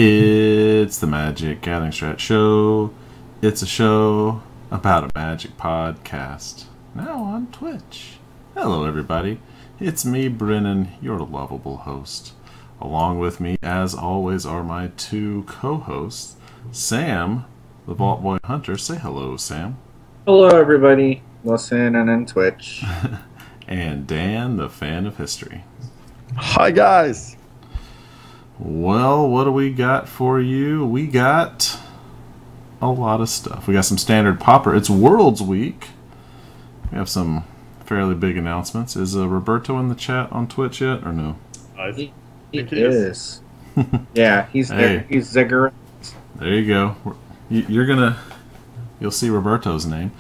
It's the Magic Gathering Strat Show. It's a show about a magic podcast. Now on Twitch. Hello everybody. It's me, Brennan, your lovable host. Along with me, as always, are my two co-hosts, Sam, the Vault Boy Hunter. Say hello, Sam. Hello everybody. Listen and on Twitch. And Dan, the fan of history. Hi guys. Well, what do we got for you? We got a lot of stuff. We got some standard popper. It's Worlds Week. We have some fairly big announcements. Is Roberto in the chat on Twitch yet, or no? I think he is. Yeah, he's there. He's Zigger. There you go. You'll see Roberto's name.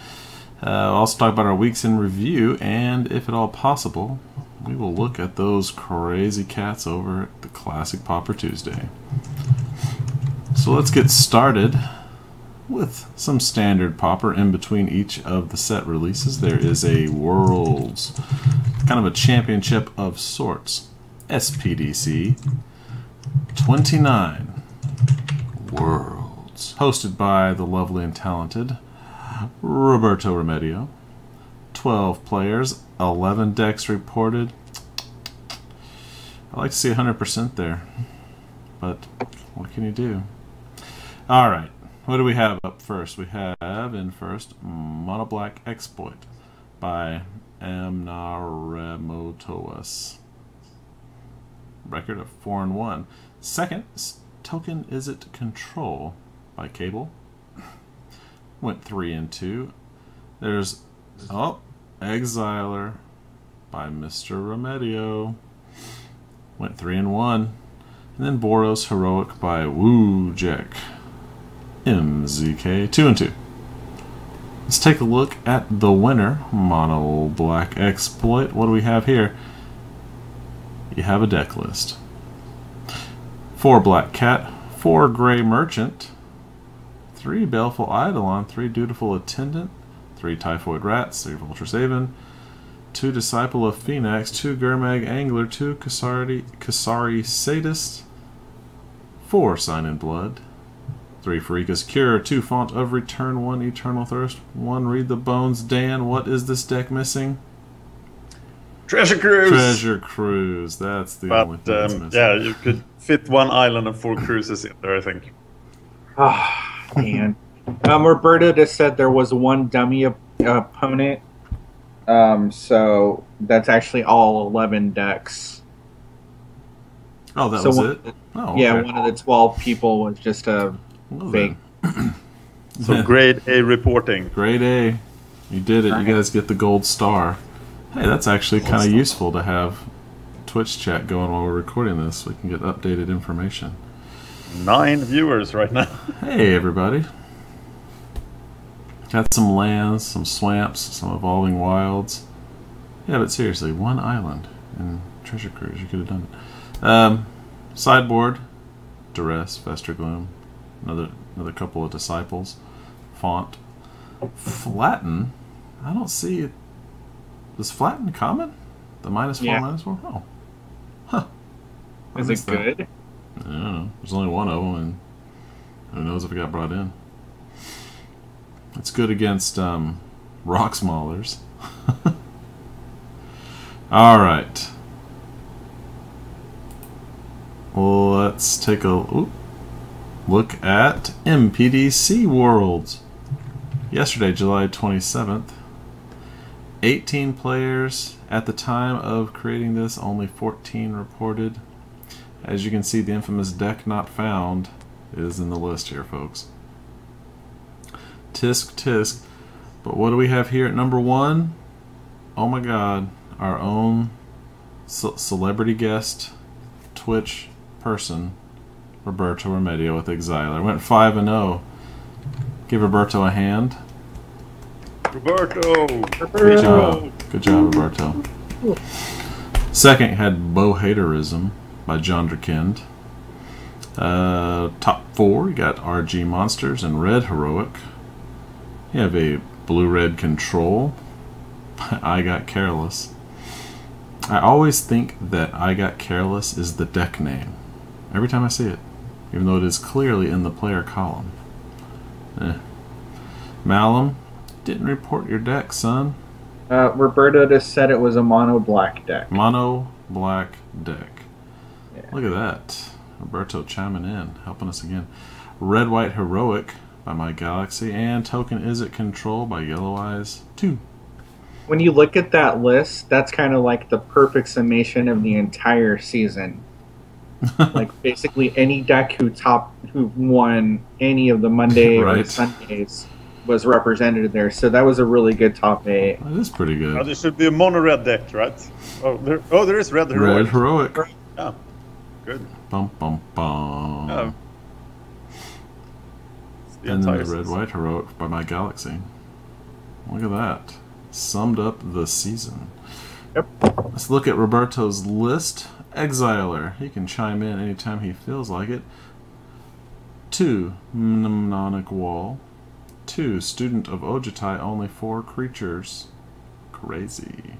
We'll also talk about our weeks in review, and if at all possible, we will look at those crazy cats over at the Classic Popper Tuesday. So let's get started with some standard popper in between each of the set releases. There is a Worlds, kind of a championship of sorts. SPDC 29 Worlds, hosted by the lovely and talented Roberto Remedio. 12 players, 11 decks reported. I like to see 100% there, but what can you do? Alright, what do we have up first? We have in first Mono Black Exploit by Amnaremotoas. Record of 4-1. Second, Token Is It Control by Cable. Went 3-2. There's Exiler by Mr. Remedio. Went 3-1. And then Boros Heroic by Woo Jack. MZK 2-2. Let's take a look at the winner, Mono Black Exploit. What do we have here? You have a deck list. 4 Black Cat, 4 Gray Merchant, 3 Baleful Eidolon, 3 Dutiful Attendant, 3 Typhoid Rats, 3 Vulture Saven, 2 Disciple of Phoenix, 2 Gurmag Angler, 2 Kasari Sadist, 4 Sign in Blood, 3 Farika's Cure, 2 Font of Return, 1 Eternal Thirst, 1 Read the Bones. Dan, what is this deck missing? Treasure Cruise! Treasure Cruise, that's the only thing that's missing. Yeah, you could fit 1 island and 4 cruises in there, I think. Ah, man. Roberto just said there was 1 dummy opponent. So that's actually all 11 decks. Oh, that was it? Oh, okay. Yeah, one of the 12 people was just a fake. So grade A reporting. Grade A. You did it. You guys get the gold star. Hey, that's actually kind of useful to have Twitch chat going while we're recording this so we can get updated information. 9 viewers right now. Hey, everybody. Got some lands, some swamps, some evolving wilds. Yeah, but seriously, 1 island in Treasure Cruise. You could have done it. Sideboard, Duress, Fester Gloom, another couple of Disciples, Font, Flatten. I don't see it. Is Flatten common? The -4, -4? Oh. Huh. Is it good? I don't know. There's only 1 of them, and who knows if it got brought in. It's good against rock smallers. Alright. Let's take a look at MPDC Worlds. Yesterday, July 27th. 18 players. At the time of creating this, only 14 reported. As you can see, the infamous deck not found is in the list here, folks. Tisk tisk. But what do we have here at number 1? Oh my god, our own celebrity guest Twitch person, Roberto Remedio with Exiler. Went 5-0. Give Roberto a hand. Roberto! Good job. Good job, Roberto. Second had Bohaterism by John Derkind. Top 4, you got RG Monsters and Red Heroic. You have a Blue-Red Control. I Got Careless. I always think that I Got Careless is the deck name. Every time I see it. even though it is clearly in the player column. Malum, didn't report your deck, son. Roberto just said it was a mono black deck. Mono black deck. Yeah. Look at that. Roberto chiming in, helping us again. Red White Heroic by My Galaxy, and Token Is It Control by Yellow Eyes 2. When you look at that list, that's kind of like the perfect summation of the entire season. Like basically any deck who won any of the Monday or Sundays was represented there. So that was a really good top 8. That is pretty good. There should be a mono red deck, right? There is red heroic. Red Heroic. Yeah, good. Bum bum bum. Oh. And then the Red White Heroic by My Galaxy. Look at that. Summed up the season. Yep. Let's look at Roberto's list. Exiler. He can chime in anytime he feels like it. 2. Mnemonic Wall. 2. Student of Ojutai. Only 4 creatures. Crazy.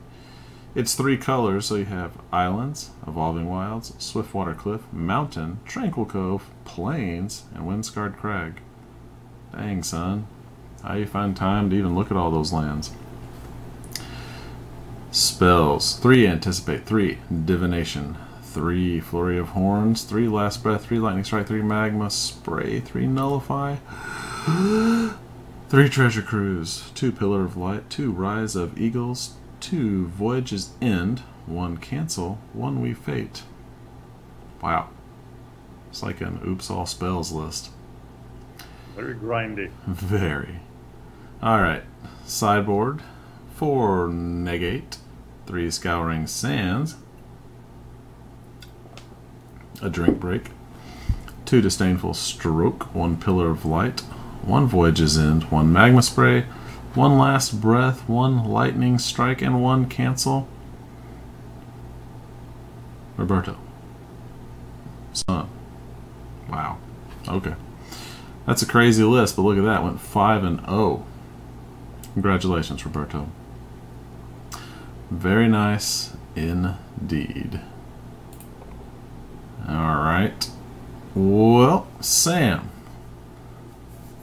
It's 3 colors, so you have Islands, Evolving Wilds, Swiftwater Cliff, Mountain, Tranquil Cove, Plains, and Windscarred Crag. Dang, son. How you find time to even look at all those lands? Spells. 3 Anticipate, 3 Divination, 3 Flurry of Horns, 3 Last Breath, 3 Lightning Strike, 3 Magma Spray, 3 Nullify, 3 Treasure Cruise, 2 Pillar of Light, 2 Rise of Eagles, 2 Voyage's End, 1 Cancel, 1 We Fate. Wow. It's like an Oops All Spells list. Very grindy. Very. Alright. Sideboard. 4 Negate. 3 Scouring Sands. A Drink Break. 2 Disdainful Stroke. 1 Pillar of Light. 1 Voyage's End. 1 Magma Spray. 1 Last Breath. 1 Lightning Strike. And 1 Cancel. Roberto. Son. Wow. Okay. That's a crazy list, but look at that. Went 5-0. Congratulations, Roberto. Very nice indeed. Alright. Well, Sam,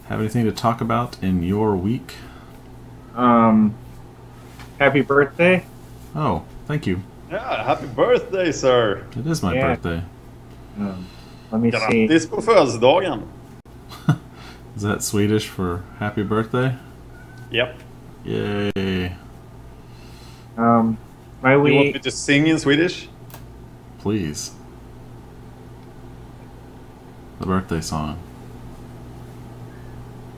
have anything to talk about in your week? Happy birthday. Oh, thank you. Yeah, happy birthday, sir. It is my birthday. Let me see. Grattis på födelsedagen. Is that Swedish for happy birthday? Yep. Yay. My You want week. me to sing in Swedish? Please. The birthday song.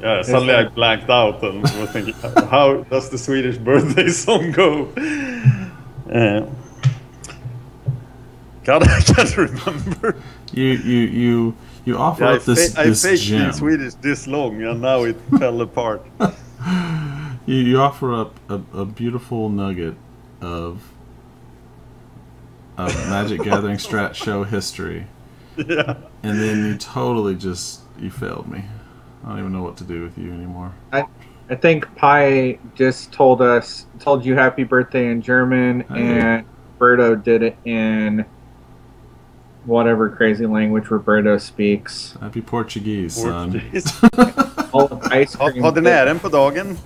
Yeah, suddenly I blanked out and was thinking, how does the Swedish birthday song go? God, I can't remember. You offer up this I faked gem. in Swedish this long, and now it fell apart. You offer up a beautiful nugget of Magic Gathering Strat Show history. Yeah. And then you totally you failed me. I don't even know what to do with you anymore. I think Pi just told you happy birthday in German, and Roberto did it in whatever crazy language Roberto speaks. Happy Portuguese, son. All of ice cream. Har den ären på dagen?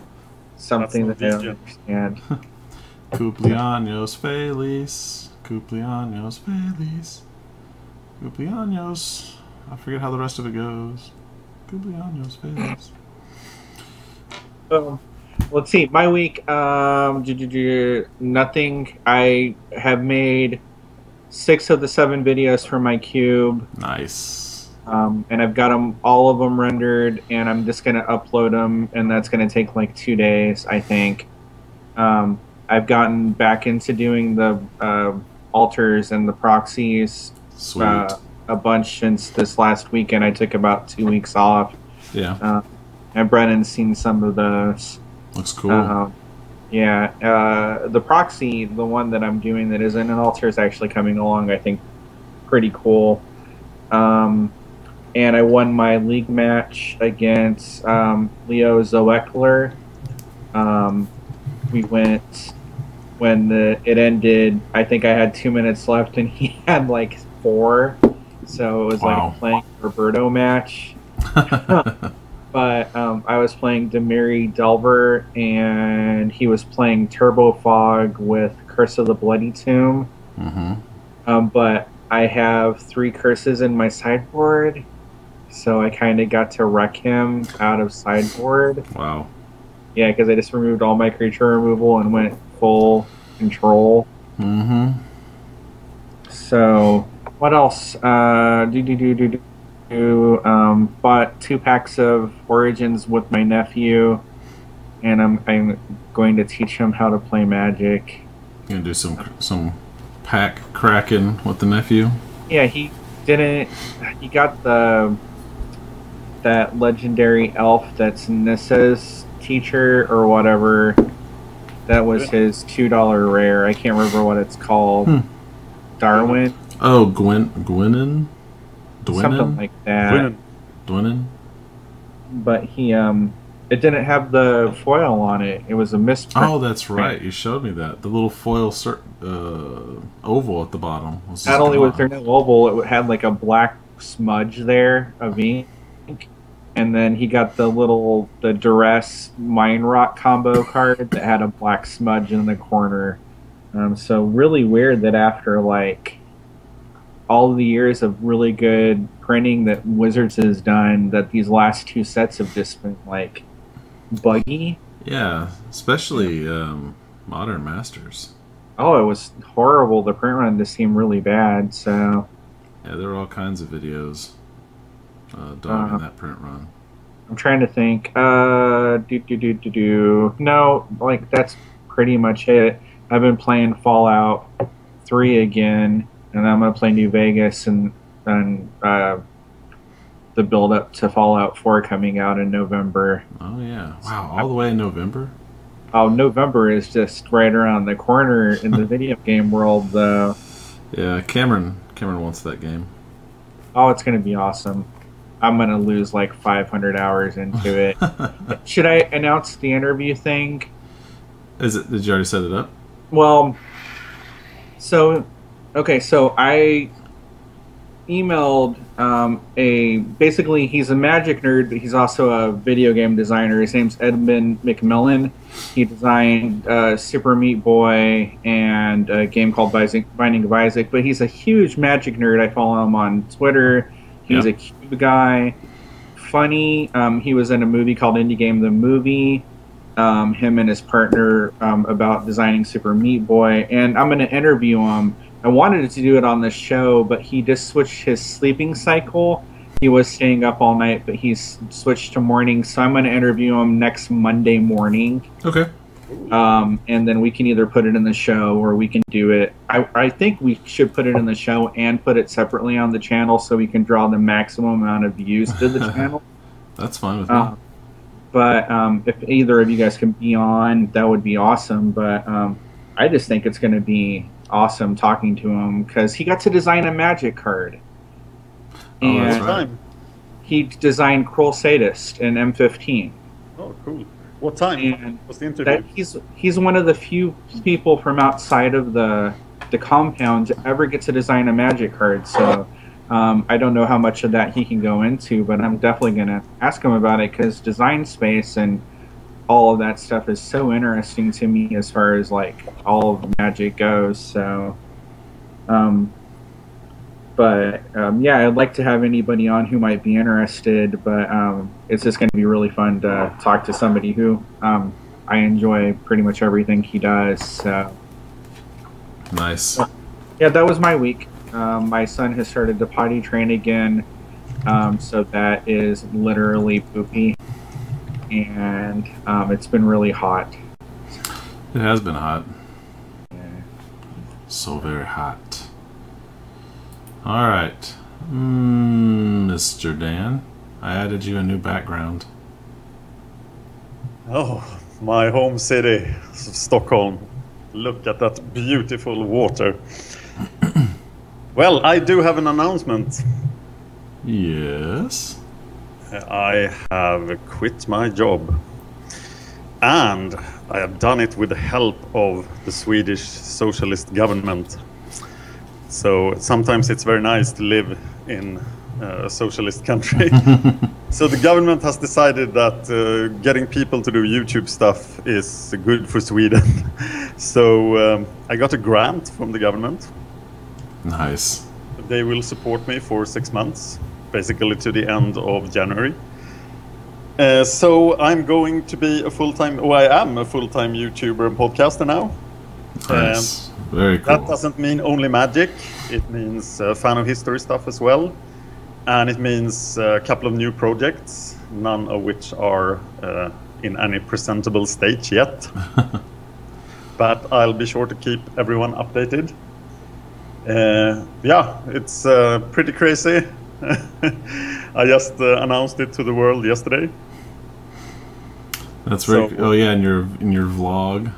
Something that I don't understand. Cumpleaños feliz. Cumpleaños feliz. Cumpleaños. I forget how the rest of it goes. Cumpleaños feliz. Let's see. My week, nothing. I have made 6 of the 7 videos for my cube. Nice. And I've got all of them rendered, and I'm just going to upload them, and that's going to take like 2 days, I think. I've gotten back into doing the altars and the proxies. Sweet. A bunch since this last weekend. I took about 2 weeks off. Yeah. And Brennan's seen some of those. Looks cool. The proxy, the one that I'm doing that isn't an altar, is actually coming along, I think, pretty cool. And I won my league match against Leo Zoekler. We went, when it ended, I think I had 2 minutes left, and he had like 4. So it was Wow. like playing a Roberto match. But I was playing Demiri Delver, and he was playing Turbo Fog with Curse of the Bloody Tomb. But I have 3 curses in my sideboard, so I kind of got to wreck him out of sideboard. Wow. Yeah, because I just removed all my creature removal and went full control. So, what else? Bought 2 packs of Origins with my nephew, and I'm going to teach him how to play Magic. You gonna do some pack cracking with the nephew? Yeah, he didn't. He got that legendary elf that's Nissa's teacher or whatever. That was his $2 rare. I can't remember what it's called. Darwin. Oh, Gwynin? Something like that. Dwynin? But he it didn't have the foil on it. It was a misprint. Oh, that's right. You showed me that. The little foil oval at the bottom. Not only was there no oval, it had like a black smudge there of ink. And then he got the Duress Mine Rock combo card that had a black smudge in the corner. So really weird that after like all the years of really good printing that Wizards has done, that these last 2 sets have just been like buggy. Yeah, especially Modern Masters. Oh, it was horrible. The print run just seemed really bad. So yeah, there are all kinds of videos dogging that print run. I'm trying to think. No, like that's pretty much it. I've been playing Fallout 3 again, and I'm gonna play New Vegas and the build up to Fallout 4 coming out in November. Oh yeah! Wow, all the way in November. Oh, November is just right around the corner in the video game world, though. Yeah, Cameron wants that game. Oh, it's gonna be awesome. I'm gonna lose like 500 hours into it. Should I announce the interview thing? Did you already set it up? Well, so I emailed basically he's a Magic nerd, but he's also a video game designer. His name's Edmund McMillan. He designed Super Meat Boy and a game called Binding of Isaac, but he's a huge Magic nerd. I follow him on Twitter. He's a cube guy, funny. He was in a movie called Indie Game the Movie. Him and his partner about designing Super Meat Boy, and I'm going to interview him. I wanted to do it on the show, but he just switched his sleeping cycle. He was staying up all night, but he's switched to morning, so I'm going to interview him next Monday morning. Okay. And then we can either put it in the show or we can do it. I think we should put it in the show and put it separately on the channel so we can draw the maximum amount of views to the channel. That's fine with me. But if either of you guys can be on, that would be awesome. But I just think it's going to be awesome talking to him because he got to design a Magic card. Oh, that's right. He designed Cruel Sadist in M15. Oh, cool. What time? And what's the interview? He's one of the few people from outside of the compound to ever get to design a Magic card. So I don't know how much of that he can go into, but I'm definitely going to ask him about it because design space and all of that stuff is so interesting to me as far as like all of Magic goes. So, yeah, I'd like to have anybody on who might be interested, but it's just going to be really fun to talk to somebody who I enjoy pretty much everything he does. So. Nice. Yeah, that was my week. My son has started to potty train again, so that is literally poopy, and it's been really hot. It has been hot. Yeah. So very hot. All right, Mr. Dan, I added you a new background. Oh, my home city, Stockholm. Look at that beautiful water. Well, I do have an announcement. Yes? I have quit my job. And I have done it with the help of the Swedish socialist government. So sometimes it's very nice to live in a socialist country. So the government has decided that getting people to do YouTube stuff is good for Sweden. So I got a grant from the government. Nice. They will support me for 6 months, basically to the end of January. So I'm going to be I am a full-time YouTuber and podcaster now. Nice. Very cool. That doesn't mean only magic. It means fan of history stuff as well. And it means a couple of new projects, none of which are in any presentable stage yet. But I'll be sure to keep everyone updated. Yeah, it's pretty crazy. I just announced it to the world yesterday. That's very oh yeah, in your vlog.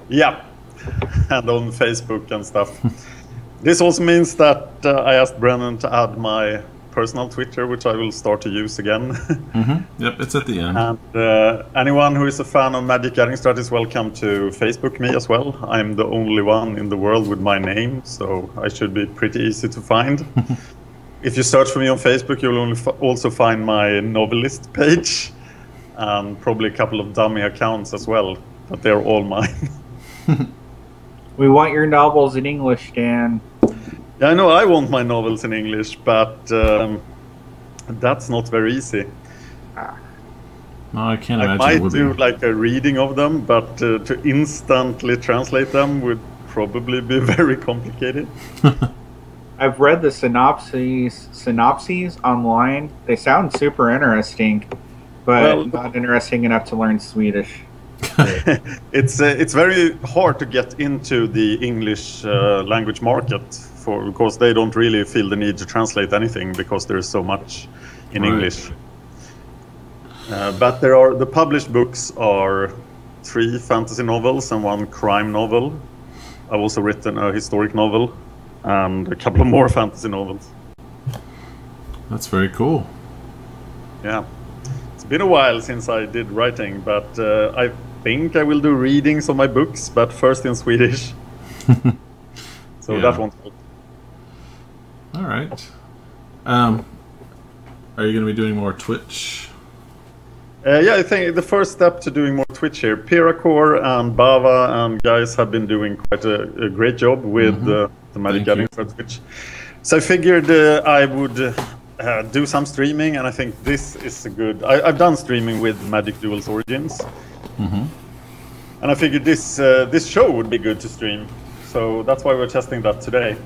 Yeah, and on Facebook and stuff. This also means that I asked Brennan to add my personal Twitter, which I will start to use again. Yep, it's at the end. And anyone who is a fan of MagicGatheringStrat is welcome to Facebook me as well. I'm the only one in the world with my name, so I should be pretty easy to find. If you search for me on Facebook, you'll also find my novelist page, and probably a couple of dummy accounts as well, but they're all mine. We want your novels in English, Dan. Yeah, I know I want my novels in English, but that's not very easy. No, I can't I imagine might it would do be. like a reading of them, but to instantly translate them would probably be very complicated. I've read the synopses online. They sound super interesting, but not interesting enough to learn Swedish. It's very hard to get into the English language market because they don't really feel the need to translate anything because there is so much in English. But the published books are 3 fantasy novels and 1 crime novel. I've also written a historic novel and a couple of more fantasy novels. That's very cool. Yeah, it's been a while since I did writing, but I think I will do readings of my books, but first in Swedish. So that won't help. All right. Are you going to be doing more Twitch? Yeah, I think the first step to doing more Twitch here, Piracore and Bava and guys have been doing quite a great job with the MagicGatheringStrat Twitch. So I figured I would do some streaming, and I think this is a good... I've done streaming with Magic Duels Origins. And I figured this show would be good to stream. So that's why we're testing that today.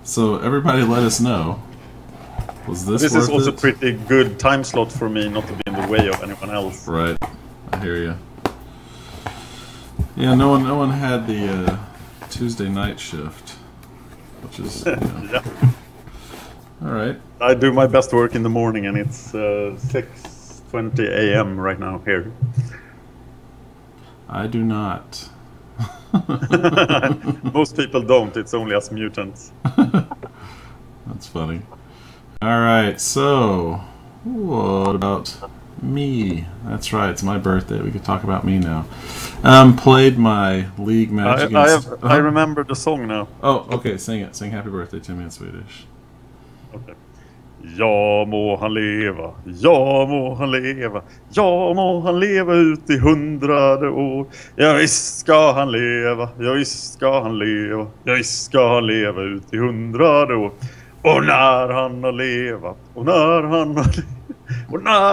So everybody let us know. Was this is also a it? pretty good time slot for me not to be in the way of anyone else. Right. I hear you. Yeah, no one had the Tuesday night shift, which is Yeah. All right. I do my best work in the morning, and it's 6:20 a.m. right now here. I do not. Most people don't. It's only us mutants. That's funny. All right, so what about me? That's right, it's my birthday. We could talk about me now. Played my League Magic. I remember the song now. Oh, okay, sing it. Sing Happy Birthday to me in Swedish. Okay. Ja må han leva, ja må han leva, ja må han leva ut I 100 år. Ja visst ska han leva, ja visst ska han leva, ja visst ska han leva ut I 100 år. Och när han har levat, och när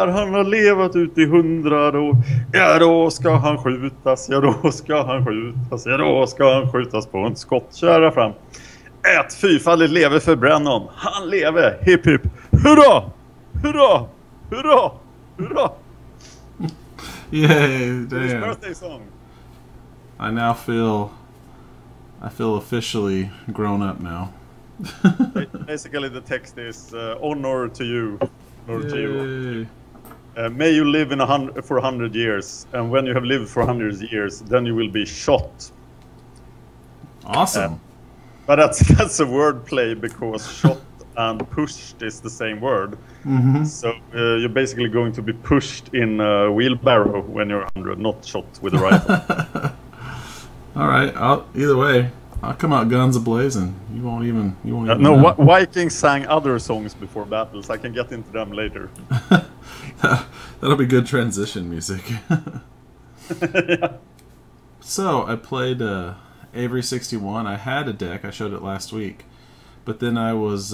han har levat ut I 100 år, ja då ska han skjutas, ja då ska han skjutas, ja då ska han skjutas på en skottkärra fram. Ett fyrfaldigt leve för Brennan. Han leve, hipp hipp. Hurra! Hurra! Hurra! Hurra! Yay, His damn. birthday song. I now feel officially grown up now. Basically the text is honor to you. Honor to you. Yay. May you live for 100 years, and when you have lived for 100 years, then you will be shot. Awesome. But that's a wordplay because shot and pushed is the same word. So you're basically going to be pushed in a wheelbarrow when you're 100, not shot with a rifle. All right. Either way, I'll come out guns a-blazing. You won't even No, know. Vikings sang other songs before battles. I can get into them later. That'll be good transition music. Yeah. So, I played Avery 61. I had a deck. I showed it last week. But then I was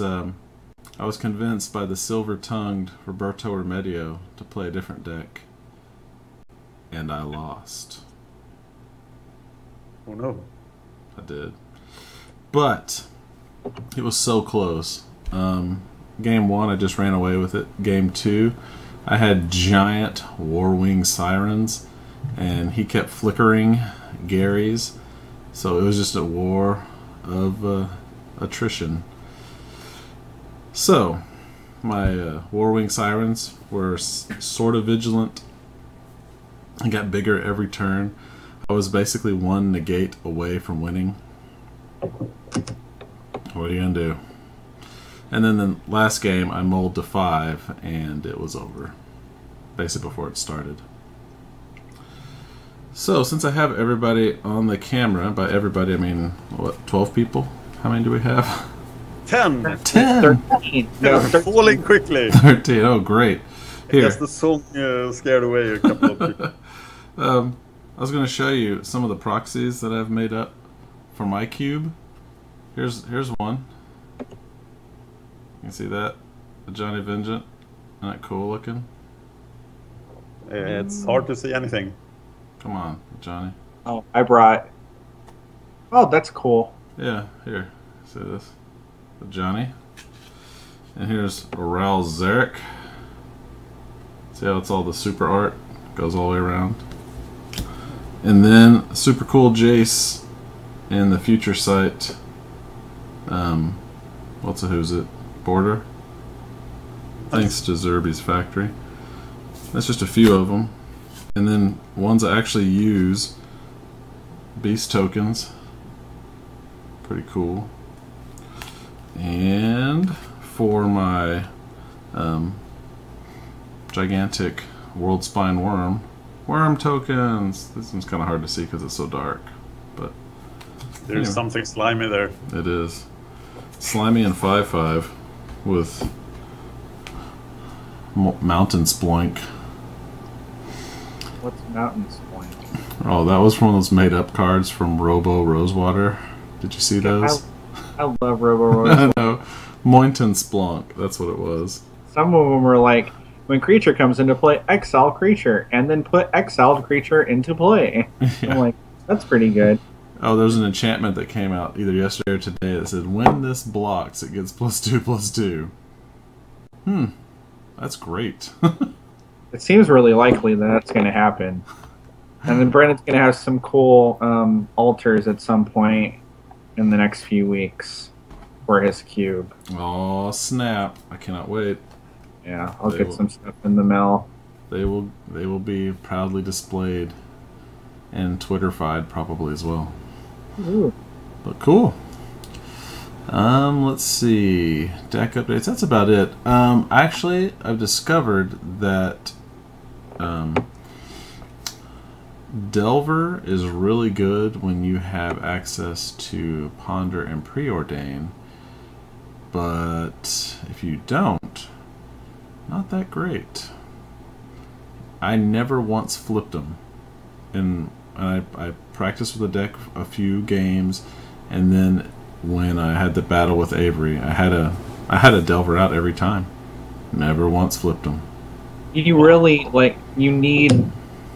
convinced by the silver-tongued Roberto Remedio to play a different deck. And I lost. Oh no. I did. But it was so close. Game 1, I just ran away with it. Game 2, I had giant Warwing Sirens, and he kept flickering Gary's. So it was just a war of attrition. So, my Warwing Sirens were sort of vigilant and got bigger every turn. I was basically one negate away from winning. What are you gonna do? And then the last game, I mulled to 5, and it was over. Basically before it started. So, since I have everybody on the camera, by everybody I mean, what, 12 people? How many do we have? 10. 10! 13. They're No, 13. falling quickly. 13, oh great. I Here. guess the song scared away a couple of people. I was going to show you some of the proxies that I've made up for my cube. Here's one. You can see that? The Johnny Vengeant. Isn't that cool looking? It's hard to see anything. Come on, Johnny. Oh, I brought. Oh, that's cool. Yeah, here. See this? The Johnny. And here's Oral Zarek. See how it's all the super art? Goes all the way around. And then super cool Jace in the Future Sight. Who's it? Border. Thanks to Zerby's Factory. That's just a few of them. And then ones I actually use. Beast tokens. Pretty cool. And for my gigantic World Spine Worm tokens. This one's kind of hard to see because it's so dark, but There's anyway. something slimy there. It is slimy and 5/5 with Mountain Sploink. What's Mountain's point? Oh, that was one of those made-up cards from Robo Rosewater. Did you see those? I love Robo I Rose. know. Mountain Splonk. That's what it was. Some of them were like, when creature comes into play, exile creature, and then put exiled creature into play. Yeah. I'm like, that's pretty good. Oh, there's an enchantment that came out either yesterday or today that said, when this blocks, it gets +2/+2. That's great. It seems really likely that that's going to happen. And then Brennan's going to have some cool altars at some point in the next few weeks for his cube. Oh snap! I cannot wait. Yeah, I'll They get will. some stuff in the mail. They will be proudly displayed and Twitterfied probably as well. Ooh. But cool. Let's see. Deck updates. That's about it. Actually, I've discovered that Delver is really good when you have access to Ponder and Preordain. But if you don't, not that great. I never once flipped them. And I practiced with the deck a few games, and then when I had the battle with Avery, I had a Delver out every time. Never once flipped them. You really, you need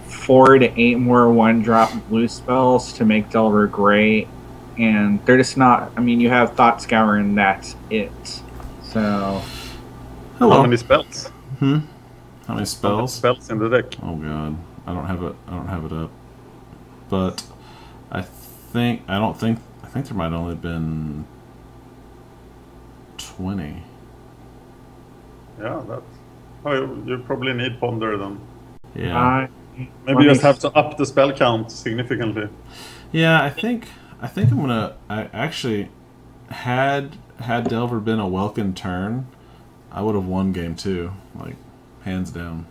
4 to 8 more 1-drop blue spells to make Delver great, and they're just not. I mean, you have Thought Scour, and that's it. So, Hello. How many spells? How many How many spells? spells in the deck? Oh god, I don't have it up. But I think there might only been 20. Yeah, that's. Oh, you probably need Ponder then. Yeah. Maybe you just have to up the spell count significantly. Yeah, I think I'm gonna. I actually had Delver been a Welkin turn, I would have won game 2, like hands down.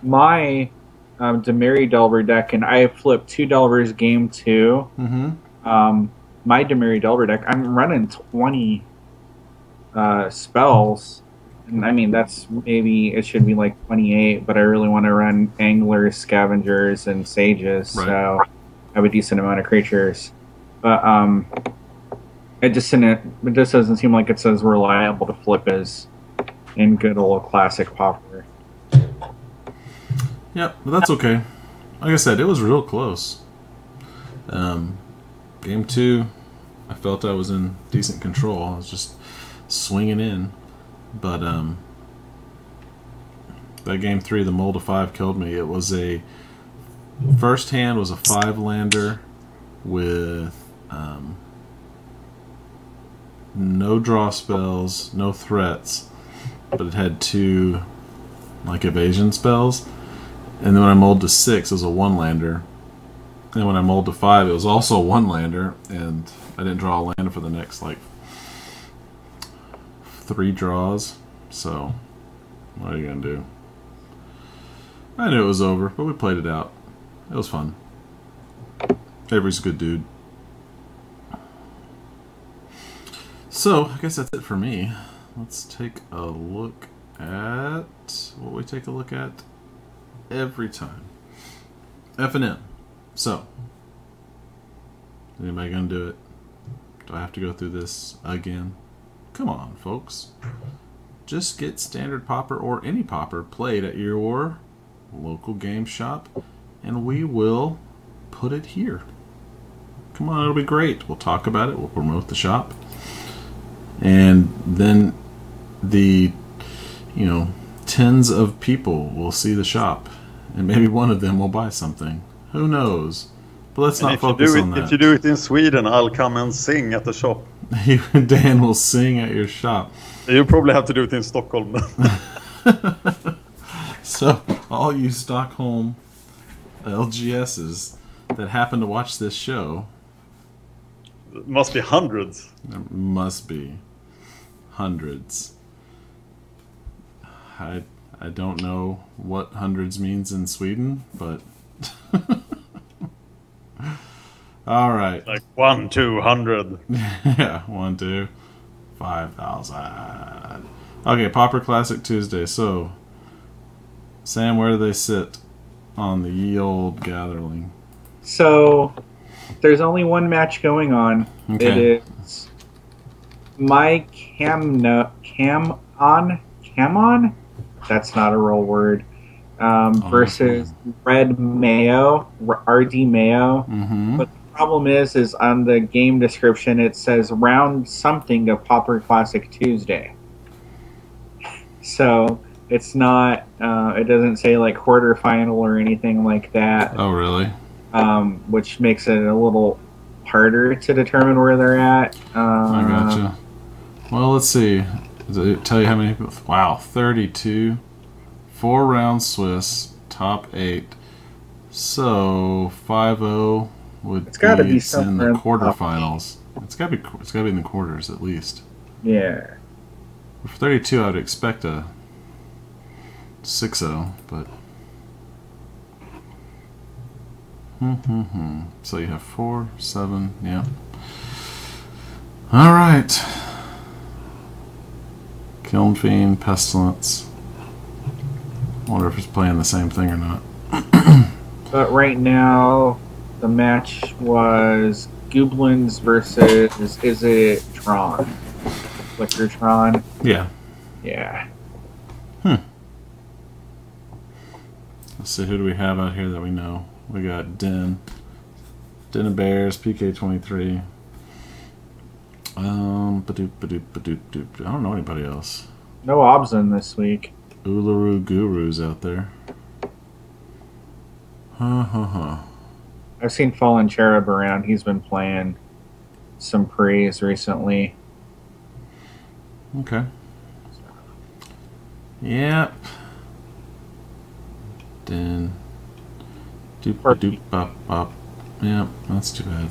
My Demary Delver deck, and I flipped 2 Delvers game 2. Mm-hmm. my Demiri Delver deck, I'm running 20 spells. And I mean, that's maybe it should be like 28, but I really want to run Anglers, Scavengers, and Sages, Right. so I have a decent amount of creatures. But it just doesn't seem like it's as reliable to flip as in good old classic Pauper. Yeah, but that's okay. Like I said, it was real close. Game 2, I felt I was in decent control. I was just swinging in. But that game 3, the Mold of 5 killed me. It was a... First hand was a 5-lander with no draw spells, no threats, but it had 2 like evasion spells. And then when I molded to 6, it was a 1-lander. And when I molded to 5, it was also a 1-lander, and I didn't draw a lander for the next like 3 draws. So what are you gonna do? I knew it was over, but we played it out. It was fun. Avery's a good dude. So I guess that's it for me. Let's take a look at what we take a look at every time. F&M. So, is anybody gonna do it? Do I have to go through this again? Come on, folks. Just get standard Pauper or any Pauper played at your local game shop, and we will put it here. Come on, it'll be great. We'll talk about it. We'll promote the shop. And then the, tens of people will see the shop, and maybe one of them will buy something. Who knows? But let's not focus on that. If you do it in Sweden, I'll come and sing at the shop. Dan will sing at your shop. You probably have to do it in Stockholm. So, all you Stockholm LGSs that happen to watch this show... It must be hundreds. There must be hundreds. I don't know what hundreds means in Sweden, but... All right. Like 1, 200. Yeah, 1, 2, 5,000. Okay, Pauper Classic Tuesday. So, Sam, where do they sit on the ye old gathering? So, there's only one match going on. Okay. It is my Camon? That's not a real word. Versus Red Mayo, RD Mayo. Mm-hmm. But the problem is on the game description it says round something of Pauper Classic Tuesday. So it's not. It doesn't say like quarterfinal or anything like that. Oh, really? Which makes it a little harder to determine where they're at. I gotcha. Well, let's see. Does it tell you how many people? Wow, 32. 4-round Swiss, top 8. So 5-0 would it's gotta be in the somewhere quarterfinals. It's gotta be in the quarters at least. Yeah. For 32, I would expect a 6-0, but. So you have 4, 7, yeah. All right. Kiln Fiend, Pestilence. I wonder if it's playing the same thing or not. But right now, the match was Goblins versus, is it Tron? Flickertron? Yeah. Yeah. Let's see, who do we have out here that we know? We got Den of Bears, PK23. I don't know anybody else. No Obzin this week. Uluru Guru's out there. I've seen Fallen Cherub around. He's been playing some praise recently. Okay. Yep. Den. Doop doop bop bop. Yep, that's too bad.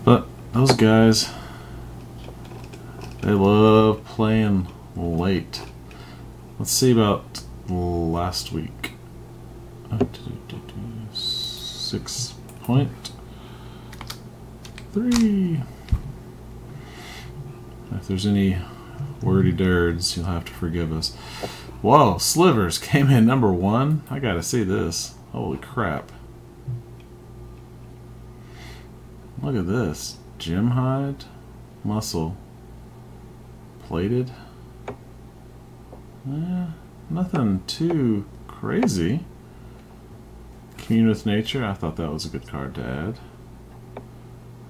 But those guys, they love playing late. Let's see about last week. 6 point. 3. If there's any wordy dirds, you'll have to forgive us. Whoa, Slivers came in number 1. I gotta see this. Holy crap. Look at this. Gem hide, muscle, plated. Nothing too crazy. Commune with Nature, I thought that was a good card to add.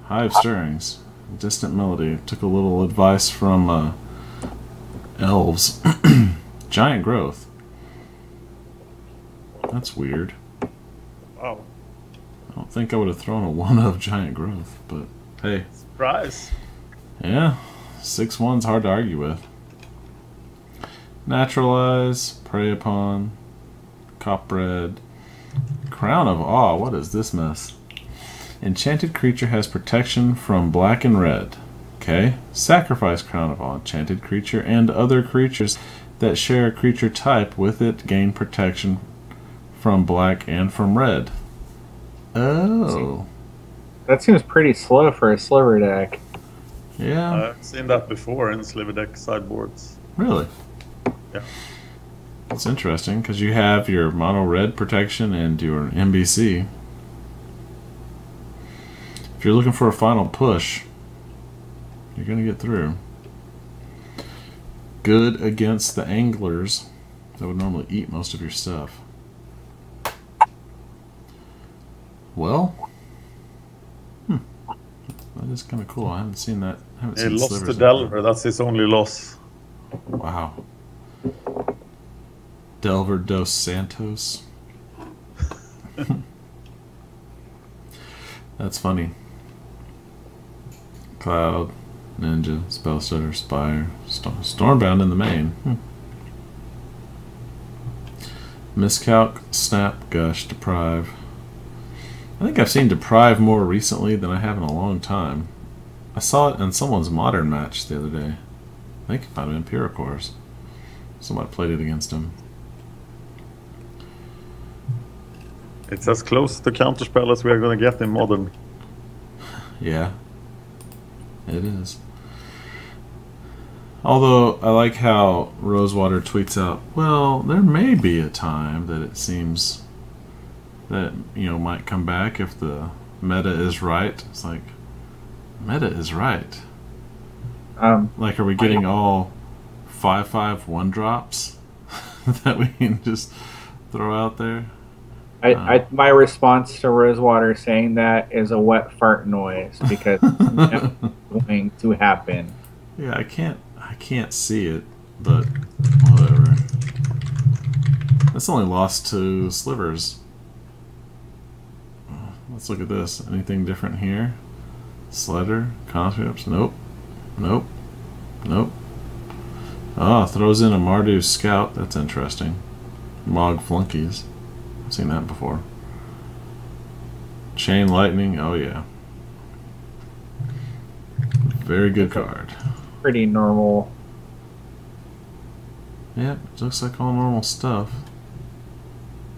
Hive Stirrings, Distant Melody. Took a little advice from elves. Giant Growth. That's weird. Wow. I don't think I would have thrown a 1-of Giant Growth, but hey. Surprise. Yeah, 6/1's hard to argue with. Naturalize, Prey Upon, Copbred, Crown of Awe. What is this mess? Enchanted creature has protection from black and red. Okay. Sacrifice Crown of Awe. Enchanted creature and other creatures that share a creature type with it gain protection from black and from red. Oh. That seems pretty slow for a Sliver deck. Yeah. I've seen that before in Sliver deck sideboards. Really? Yeah. That's interesting because you have your mono red protection and your MBC. If you're looking for a final push, you're going to get through. Good against the anglers that would normally eat most of your stuff. Well, that is kind of cool. I haven't seen that. He lost to Delver. That's his only loss. Wow. Delver dos Santos. That's funny. Cloud, Ninja, Spellstutter, Spire, Stormbound in the main. Miscalc, Snap, Gush, Deprive. I think I've seen Deprive more recently than I have in a long time. I saw it in someone's Modern match the other day. I think it might have been Pyrocore's. Somebody played it against him. It's as close to Counterspell as we are going to get in Modern. Yeah, it is. Although, I like how Rosewater tweets out, well, there may be a time that it seems that, you know, might come back if the meta is right. It's like, meta is right. Like, are we getting all 5/5 1-drops that we can just throw out there? My response to Rosewater saying that is a wet fart noise because it's going to happen. Yeah, I can't see it, but whatever. That's only lost to Slivers. Let's look at this. Anything different here? Slider, Conscripts, nope. Nope. Nope. Oh, throws in a Mardu Scout. That's interesting. Mog Flunkies. I've seen that before. Chain Lightning. Oh, yeah. Very good card. Pretty normal. Yep, looks like all normal stuff.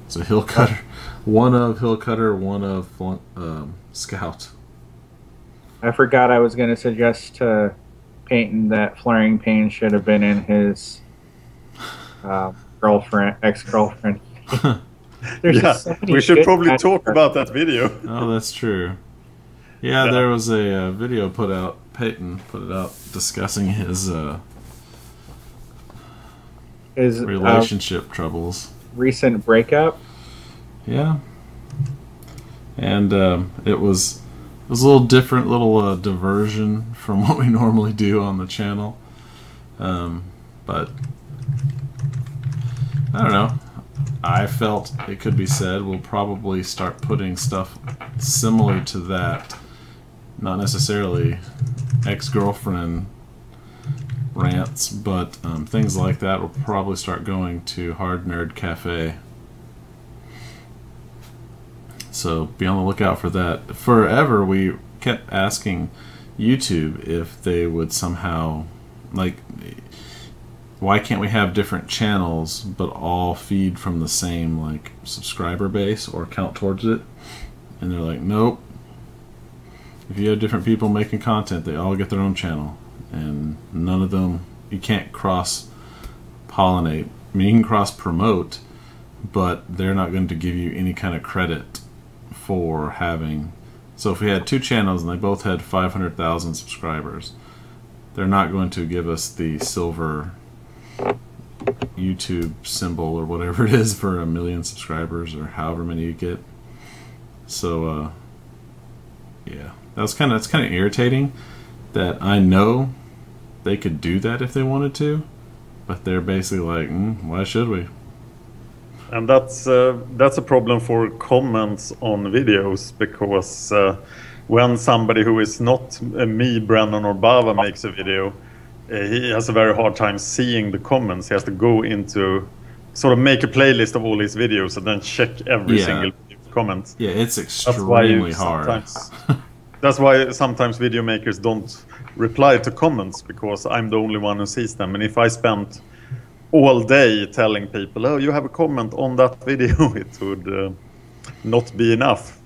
It's a Hill Cutter. 1-of Hill Cutter, 1-of Scout. I forgot I was going to suggest to Peyton that Flaring Pain should have been in his ex-girlfriend. Yeah, so we should probably talk about that video. Oh, that's true. Yeah, there was a video put out. Peyton put it out discussing his relationship troubles. Recent breakup. Yeah, and it was a little different, little diversion from what we normally do on the channel. But I don't know. I felt it could be said we'll probably start putting stuff similar to that, not necessarily ex-girlfriend rants, but things like that will probably start going to Hard Nerd Cafe. So be on the lookout for that. Forever we kept asking YouTube if they would somehow, like, why can't we have different channels but all feed from the same, like, subscriber base or count towards it? And they're like, nope. If you have different people making content, they all get their own channel, and none of them, you can't cross-pollinate. I mean, you can cross-promote, but they're not going to give you any kind of credit for having. So if we had two channels and they both had 500,000 subscribers, they're not going to give us the silver YouTube symbol or whatever it is for 1 million subscribers or however many you get. So yeah, that's kind of irritating that I know they could do that if they wanted to, but they're basically like, why should we? And that's a problem for comments on videos, because when somebody who is not me, Brennan, or Bava makes a video, he has a very hard time seeing the comments. He has to go into, sort of make a playlist of all his videos and then check every single comment. Yeah, it's extremely hard. That's why sometimes video makers don't reply to comments, because I'm the only one who sees them. And if I spent all day telling people, oh, you have a comment on that video, it would not be enough.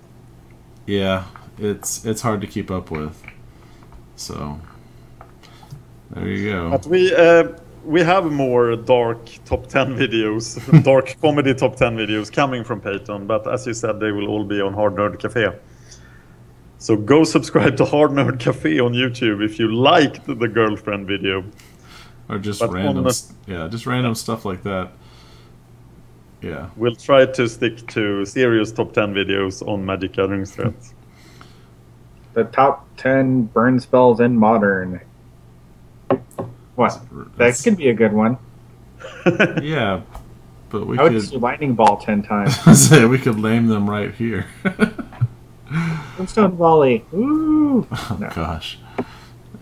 Yeah, it's hard to keep up with. So there you go. But we have more dark top 10 videos, dark comedy top 10 videos coming from Patreon. But as you said, they will all be on Hard Nerd Cafe. So go subscribe to Hard Nerd Cafe on YouTube if you liked the girlfriend video. Or just random, just random stuff like that. Yeah. We'll try to stick to serious top 10 videos on MagicGatheringStrat. The top 10 burn spells in Modern. What? That could be a good one. Yeah, but we I would could do Lightning Ball 10 times. say we could name them right here. Brimstone Volley. Ooh. Oh No. gosh.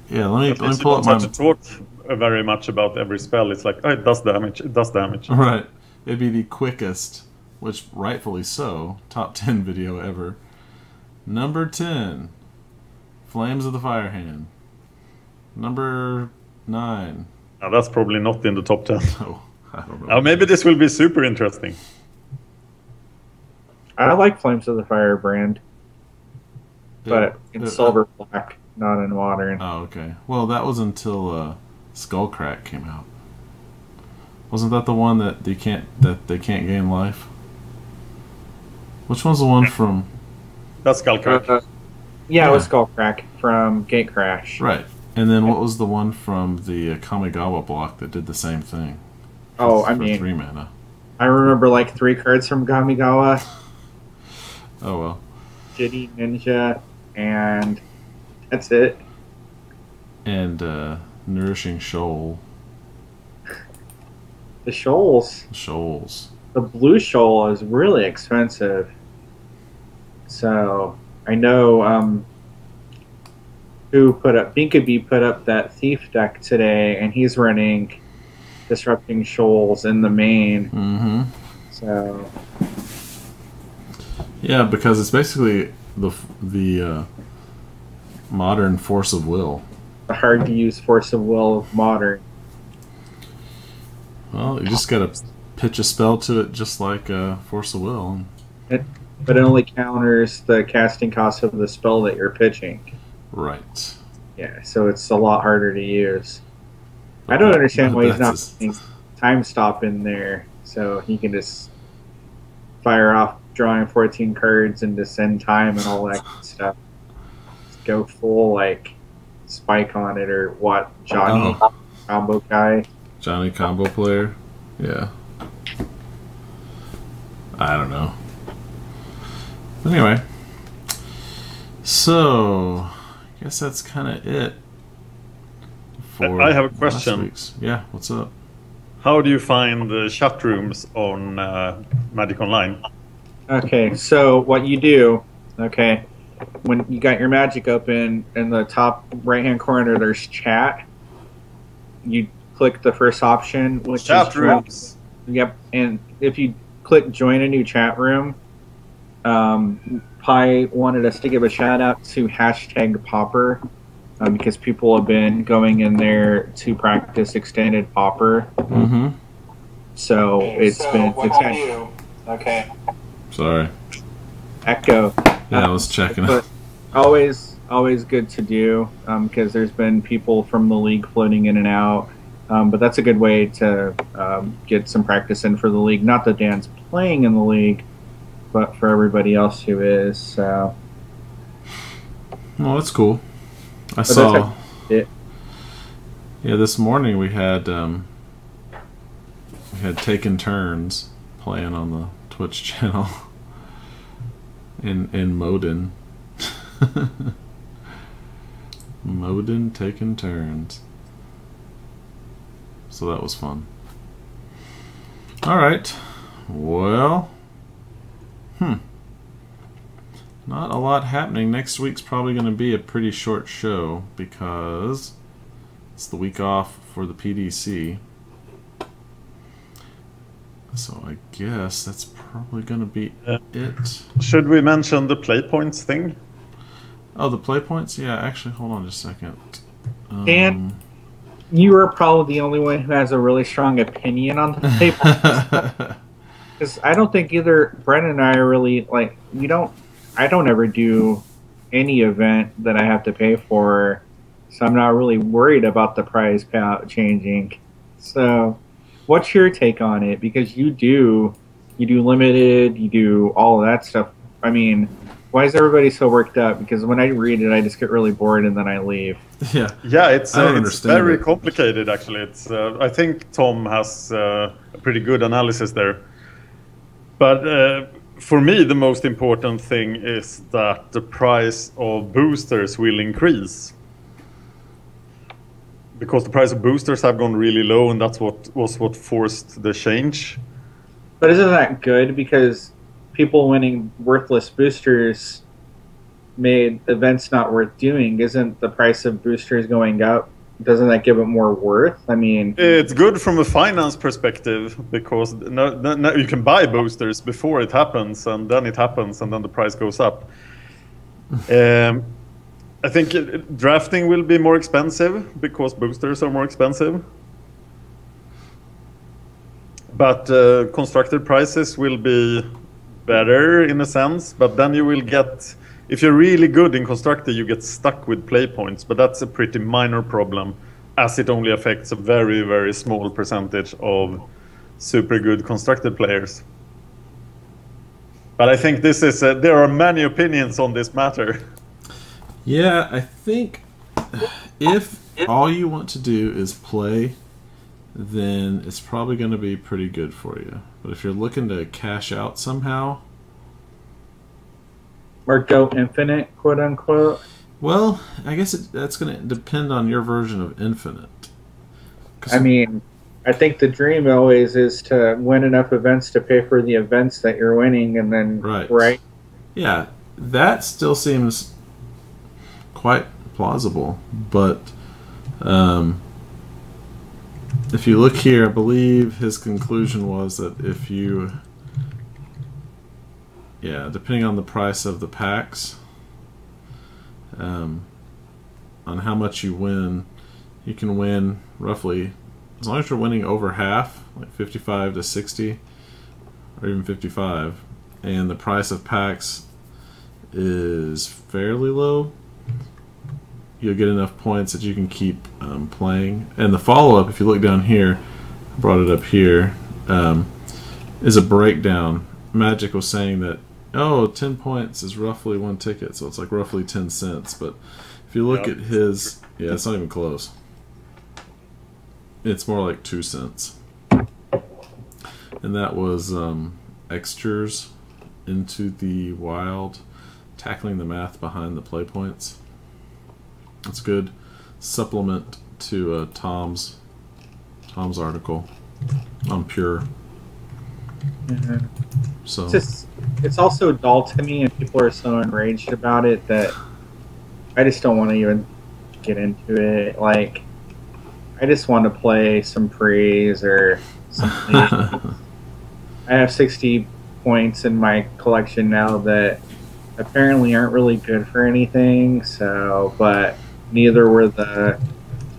Yeah, let me pull up my. To talk very much about every spell. It's like, oh, it does damage. It does damage. Right. It'd be the quickest, which rightfully so, top 10 video ever. Number 10, Flames of the Fire Hand. Number 9. Now, that's probably not in the top 10. Oh, I don't know. Maybe this will be super interesting. I like Flames of the Fire brand, but in silver black, not in modern. Oh, okay. Well, that was until Skullcrack came out. Wasn't that the one that they can't gain life? Which one's the one from? That's Skullcrack. Yeah, it was Skullcrack from Gate Crash. Right. And then what was the one from the Kamigawa block that did the same thing? Oh, I for mean, 3 mana. I remember like 3 cards from Kamigawa. Oh well. Jitty Ninja, and that's it. And Nourishing Shoal. The shoals. Shoals. The blue shoal is really expensive. So I know who put up Binkabee put up that thief deck today, and he's running Disrupting Shoals in the main. Mm-hmm. So yeah, because it's basically the modern Force of Will. the hard to use Force of Will of modern. Well, you just gotta pitch a spell to it just like Force of Will. But it only counters the casting cost of the spell that you're pitching. Right. Yeah, so it's a lot harder to use. I don't understand why he's not putting Time Stop in there, so he can just fire off drawing 14 cards and descend time and all that good stuff. Just go full like spike on it, or what? Johnny combo guy. Johnny combo player. Yeah. I don't know. Anyway, so I guess that's kind of it. For I have a question. Yeah, what's up? How do you find the chat rooms on Magic Online? Okay, so what you do, okay, when you got your Magic open, in the top right-hand corner, there's chat. You click the first option, which chat is rooms. Yep, and if you click join a new chat room, Pi wanted us to give a shout out to #Popper, because people have been going in there to practice extended Popper. Mm-hmm. So it's been Sorry. Echo. Yeah, I was checking it. But always always good to do because there's been people from the league floating in and out. But that's a good way to get some practice in for the league. Not that Dan's playing in the league, but for everybody else who is. So. Well, that's cool. I saw. Yeah, this morning we had taken turns playing on the Twitch channel in Modin. Modin taking turns. So that was fun. All right. Well, not a lot happening. Next week's probably going to be a pretty short show because it's the week off for the PDC. So I guess that's probably going to be it. Should we mention the play points thing? Oh, the play points? Yeah, actually, hold on just a second. Dan, you are probably the only one who has a really strong opinion on the play points. Because I don't think either Brennan and I are really, like, I don't ever do any event that I have to pay for, so I'm not really worried about the prize payout changing. So, what's your take on it? Because you do limited, you do all of that stuff. I mean, why is everybody so worked up? Because when I read it, I just get really bored and then I leave. Yeah, it's very complicated actually. It's I think Tom has a pretty good analysis there. But for me, the most important thing is that the price of boosters will increase. Because the price of boosters have gone really low, and that's what forced the change. But isn't that good? Because people winning worthless boosters made events not worth doing. Isn't the price of boosters going up? Doesn't that give it more worth? I mean, it's good from a finance perspective because no, you can buy boosters before it happens, and then it happens, and then the price goes up. I think drafting will be more expensive because boosters are more expensive. But constructed prices will be better in a sense, but then you will get, if you're really good in constructed, you get stuck with play points, but that's a pretty minor problem as it only affects a very, very small percentage of super good constructed players. But I think this is, there are many opinions on this matter. Yeah, I think if all you want to do is play, then it's probably going to be pretty good for you. But if you're looking to cash out somehow, or go infinite, quote unquote. Well, I guess that's going to depend on your version of infinite. I mean, I think the dream always is to win enough events to pay for the events that you're winning, and then right? Yeah, that still seems quite plausible, but if you look here, I believe his conclusion was that if you, depending on the price of the packs, on how much you win, you can win roughly, as long as you're winning over half, like 55 to 60, or even 55, and the price of packs is fairly low, you'll get enough points that you can keep playing. And the follow-up, if you look down here, I brought it up here, is a breakdown. Magic was saying that, 10 points is roughly one ticket, so it's like roughly 10 cents. But if you look at his, it's not even close. It's more like 2 cents. And that was extras into the wild, tackling the math behind the play points. It's good supplement to Tom's article on Pure. Mm-hmm. So it's also dull to me, and people are so enraged about it that I just don't want to even get into it. Like, I just want to play some Prees or something. I have 60 points in my collection now that apparently aren't really good for anything. So, but neither were the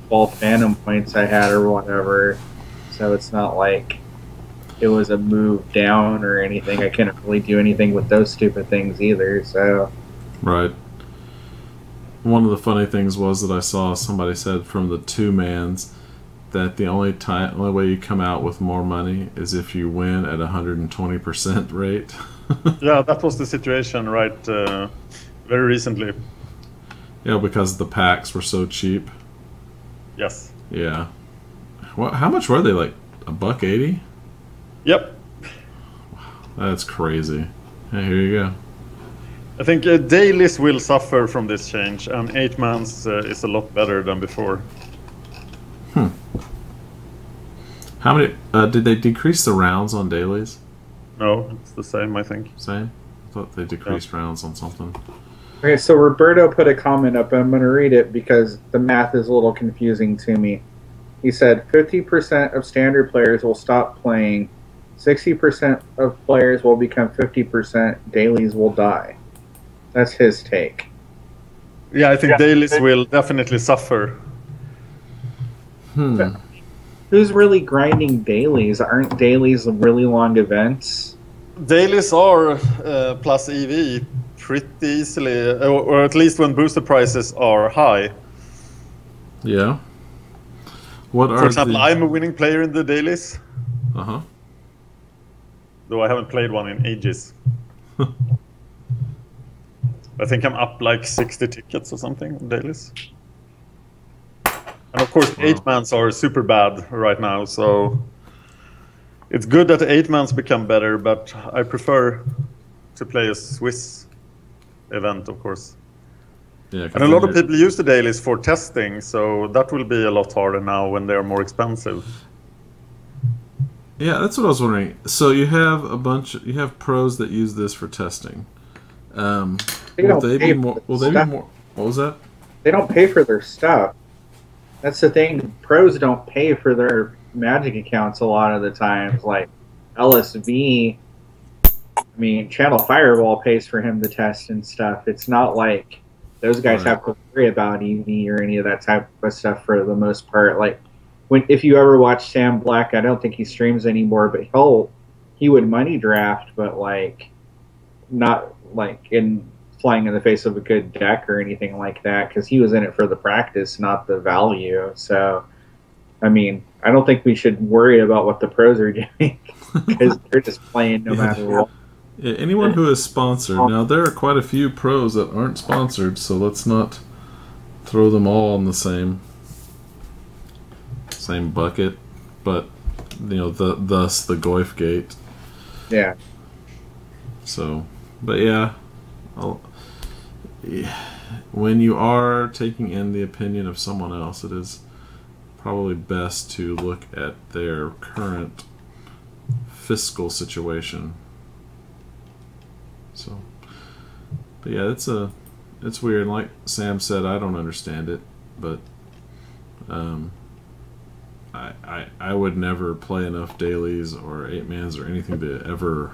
12 Phantom points I had or whatever. So it's not like it was a move down or anything. I couldn't really do anything with those stupid things either. So right. One of the funny things was that I saw somebody said from the 2-mans that the only way you come out with more money is if you win at 120% rate. Yeah, that was the situation, right? Very recently. Yeah, because the packs were so cheap. Yes. Yeah. Well, how much were they? Like $1.80? Yep. That's crazy. Hey, here you go. I think dailies will suffer from this change, and 8-mans is a lot better than before. How many did they decrease the rounds on dailies? No, it's the same, I think. Same? I thought they decreased rounds on something. Okay, so Roberto put a comment up, and I'm going to read it because the math is a little confusing to me. He said 50% of standard players will stop playing, 60% of players will become 50%, dailies will die. That's his take. Yeah, I think dailies will definitely suffer. Who's really grinding dailies? Aren't dailies really long events? Dailies are plus EV pretty easily, or at least when booster prices are high. Yeah. What are For example, I'm a winning player in the dailies. Uh-huh. Though I haven't played one in ages. I think I'm up like 60 tickets or something on dailies. And of course, 8-mans are super bad right now, so it's good that the 8-mans become better, but I prefer to play a Swiss event, of course. Yeah, and a lot of people use the dailies for testing, so that will be a lot harder now when they're more expensive. Yeah, that's what I was wondering. So you have you have pros that use this for testing. Will they be more? What was that? They don't pay for their stuff. That's the thing. Pros don't pay for their Magic accounts a lot of the times. Like LSV, I mean, Channel Fireball pays for him to test and stuff. It's not like those guys have to worry about EV or any of that type of stuff for the most part. Like if you ever watch Sam Black, I don't think he streams anymore, but he would money draft, but like not like flying in the face of a good deck or anything like that, because he was in it for the practice, not the value. So, I mean, I don't think we should worry about what the pros are doing because they're just playing no matter what. Yeah, anyone who is sponsored. Now, there are quite a few pros that aren't sponsored, so let's not throw them all in the same bucket. But, you know, thus the Goif Gate. Yeah. So, but yeah, when you are taking in the opinion of someone else, it is probably best to look at their current fiscal situation. So, but yeah, it's weird. Like Sam said, I don't understand it, but I would never play enough dailies or 8-mans or anything to ever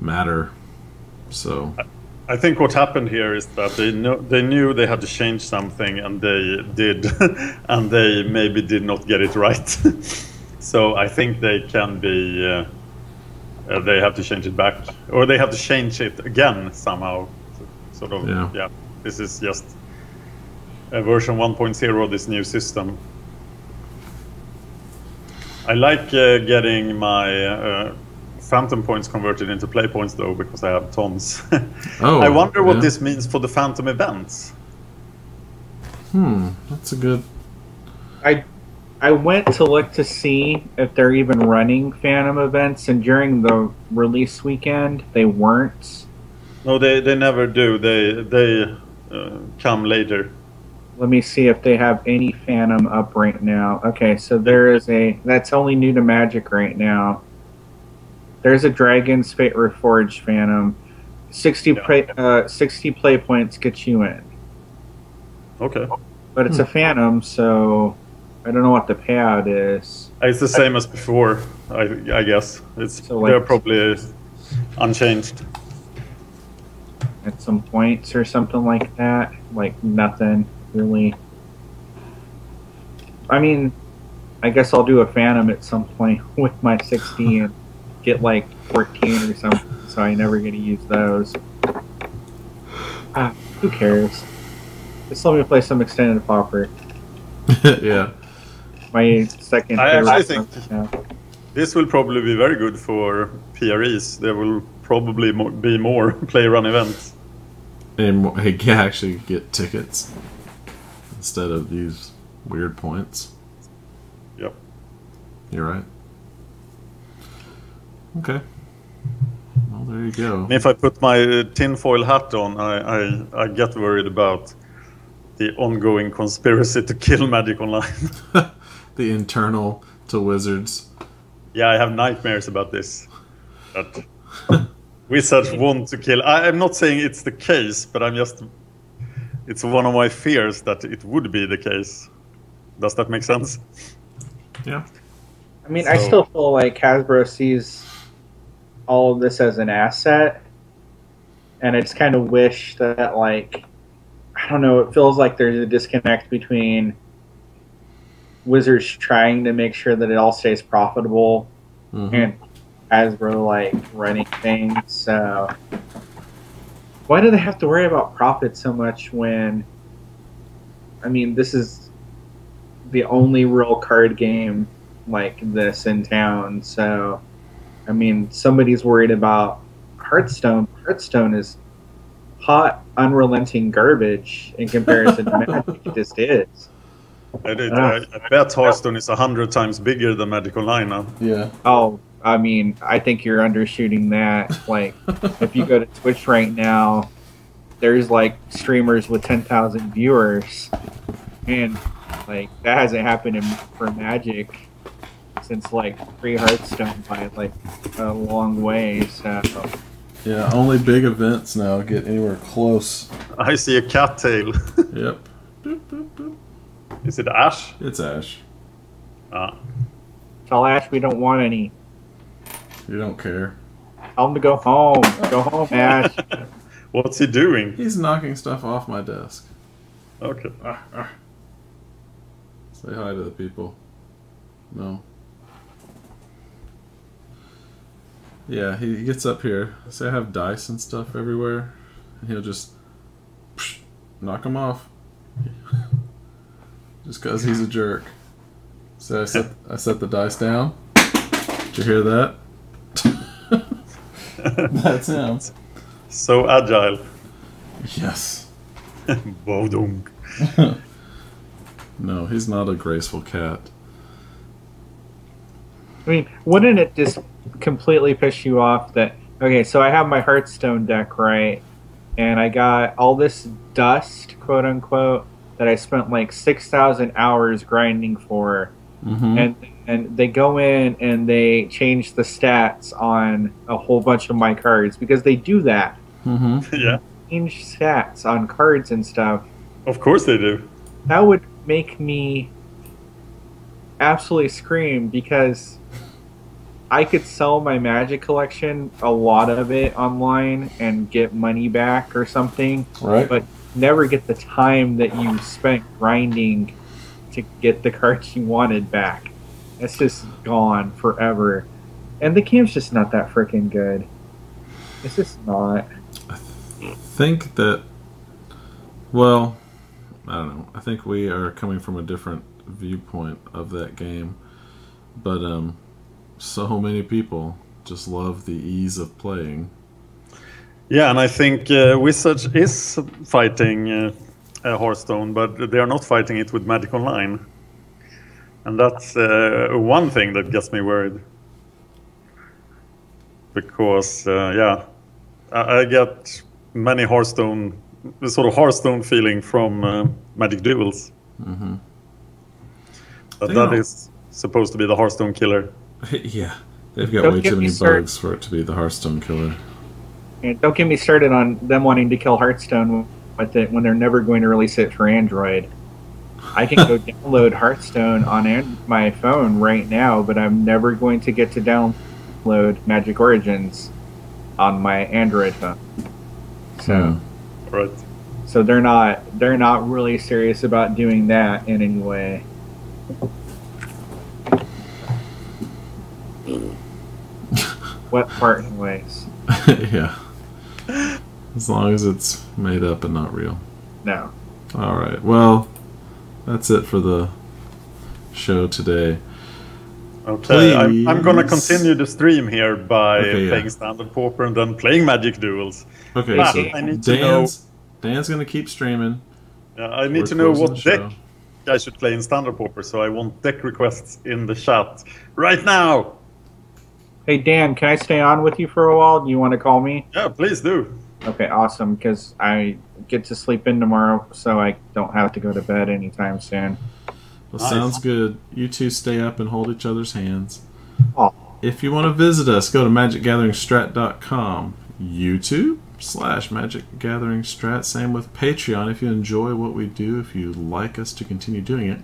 matter. So I think what happened here is that they knew they had to change something, and they did, and they maybe did not get it right. So I think they can be. They have to change it back, or they have to change it again somehow. Sort of. Yeah. This is just a version 1.0 of this new system. I like getting my Phantom points converted into play points, though, because I have tons. I wonder what this means for the Phantom events. That's a good... I went to look to see if they're even running Phantom events, and during the release weekend, they weren't. No, they never do. They come later. Let me see if they have any Phantom up right now. Okay, so there is that's only new to Magic right now. There's a Dragon's Fate Reforged Phantom. 60 play points get you in. Okay. But it's a Phantom, so I don't know what the payout is. It's the same as before, I guess. They're probably unchanged. At some points or something like that. Like nothing, really. I mean, I guess I'll do a Phantom at some point with my 60 and get like 14 or something, so I never get to use those. Who cares? Just let me play some extended Pauper. Yeah. My second I favorite. actually think this will probably be very good for PREs. There will probably be more play run events. And he can actually get tickets instead of these weird points. Yep. You're right. Okay. Well, there you go. If I put my tinfoil hat on, I get worried about the ongoing conspiracy to kill Magic Online. The internal to Wizards. Yeah, I have nightmares about this. That Wizards want to kill. I'm not saying it's the case, but it's one of my fears that it would be the case. Does that make sense? Yeah. I mean, I still feel like Hasbro sees all of this as an asset, and I just kind of wish that, like, I don't know, it feels like there's a disconnect between Wizards trying to make sure that it all stays profitable and Hasbro, like, running things. So why do they have to worry about profit so much when, I mean, this is the only real card game like this in town? So, I mean, somebody's worried about Hearthstone. Hearthstone is hot, unrelenting garbage in comparison to Magic. It just is. I bet Hearthstone is 100 times bigger than Magic Online now. Yeah. Oh, I mean, I think you're undershooting that. Like, if you go to Twitch right now, there's like streamers with 10,000 viewers, and like that hasn't happened for Magic since like pre-Hearthstone by like a long way. So Yeah, only big events now get anywhere close. I see a cattail. Yep. Boop, boop, boop. Is it Ash? It's Ash. Ah. tell Ash we don't want any. You don't care. Tell him to go home. Go home, Ash. What's he doing? He's knocking stuff off my desk. Okay. Say hi to the people. No. Yeah, he gets up here. Say I have dice and stuff everywhere, and he'll just knock them off. Just because he's a jerk. So I set the dice down. Did you hear that? That's him. So agile. Yes. Bodong. No, he's not a graceful cat. I mean, wouldn't it just completely piss you off that, okay, so I have my Hearthstone deck, right? And I got all this dust, quote unquote, that I spent like 6,000 hours grinding for. And they go in and they change the stats on a whole bunch of my cards because they do that. Yeah. Change stats on cards and stuff. Of course they do. That would make me absolutely scream because I could sell my Magic collection, a lot of it, online and get money back or something. Right. But never get the time that you spent grinding to get the cards you wanted back. It's just gone forever. And the game's just not that freaking good. It's just not. I think that, well, I don't know. I think we are coming from a different viewpoint of that game. But so many people just love the ease of playing. Yeah, and I think Wizards is fighting Hearthstone, but they are not fighting it with Magic Online. And that's one thing that gets me worried. Because, yeah, I get many Hearthstone, the sort of Hearthstone feeling from Magic Duels. But that is supposed to be the Hearthstone killer. Yeah, they've got way too many bugs for it to be the Hearthstone killer. And don't get me started on them wanting to kill Hearthstone with it when they're never going to release it for Android. I can go download Hearthstone on my phone right now, but I'm never going to get to download Magic Origins on my Android phone. So, right. So they're not really serious about doing that in any way. What part anyways? Yeah. As long as it's made up and not real. No. Alright, well, that's it for the show today. Okay, I'm gonna Please. continue the stream here by Okay, playing yeah. Standard Pauper and then playing Magic Duels. Okay, Ah, so I need to know. Dan's gonna keep streaming. I need We're to know closing what the show. deck I should play in Standard Pauper, so I want deck requests in the chat right now. Hey Dan, can I stay on with you for a while? Do you want to call me? Yeah, please do. Okay, awesome. Because I get to sleep in tomorrow, so I don't have to go to bed anytime soon. Well, Nice. sounds good. You two stay up and hold each other's hands. Oh, If you want to visit us, go to MagicGatheringStrat.com. YouTube/MagicGatheringStrat. Same with Patreon. If you enjoy what we do, if you like us to continue doing it,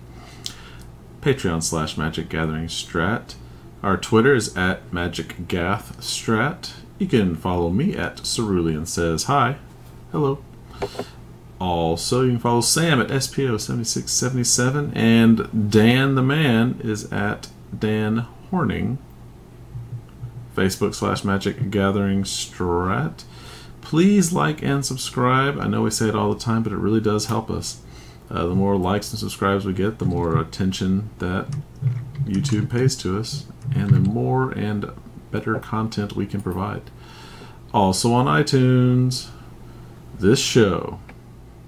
Patreon/MagicGatheringStrat. Our Twitter is at MagicGathStrat. You can follow me at Cerulean Says Hi. Hello. Also, you can follow Sam at SPO7677, and Dan the Man is at Dan Horning. Facebook/MagicGatheringStrat. Please like and subscribe. I know we say it all the time, but it really does help us. The more likes and subscribes we get, the more attention that YouTube pays to us, and the more and better content we can provide. Also on iTunes, this show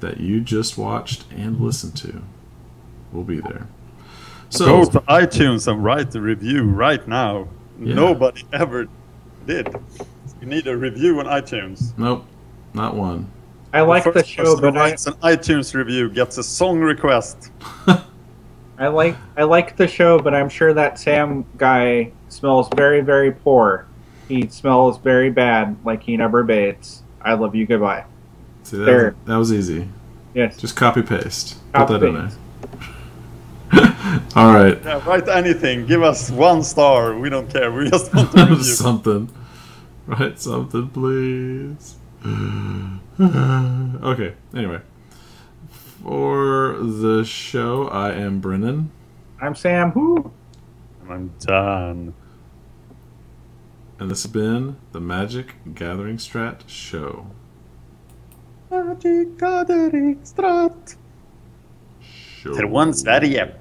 that you just watched and listened to will be there. So Go to iTunes and write a review right now. Yeah. Nobody ever did. You need a review on iTunes. nope, not one. I like the first show, person who but I writes an iTunes review gets a song request. like the show, but I'm sure that Sam guy smells very, very poor. He smells very bad, like he never bathes. I love you. Goodbye. See, There. that was easy. Yes. Just copy paste. Copy Put that in there. paste. All right. Yeah, write anything. Give us 1 star. We don't care. We just want to review. Something. Write something, please. Okay. Anyway, for the show, I am Brennan. I'm Sam. Who? I'm done. And this has been the Magic Gathering Strat Show. Magic Gathering Strat. Show. Till one Sverige.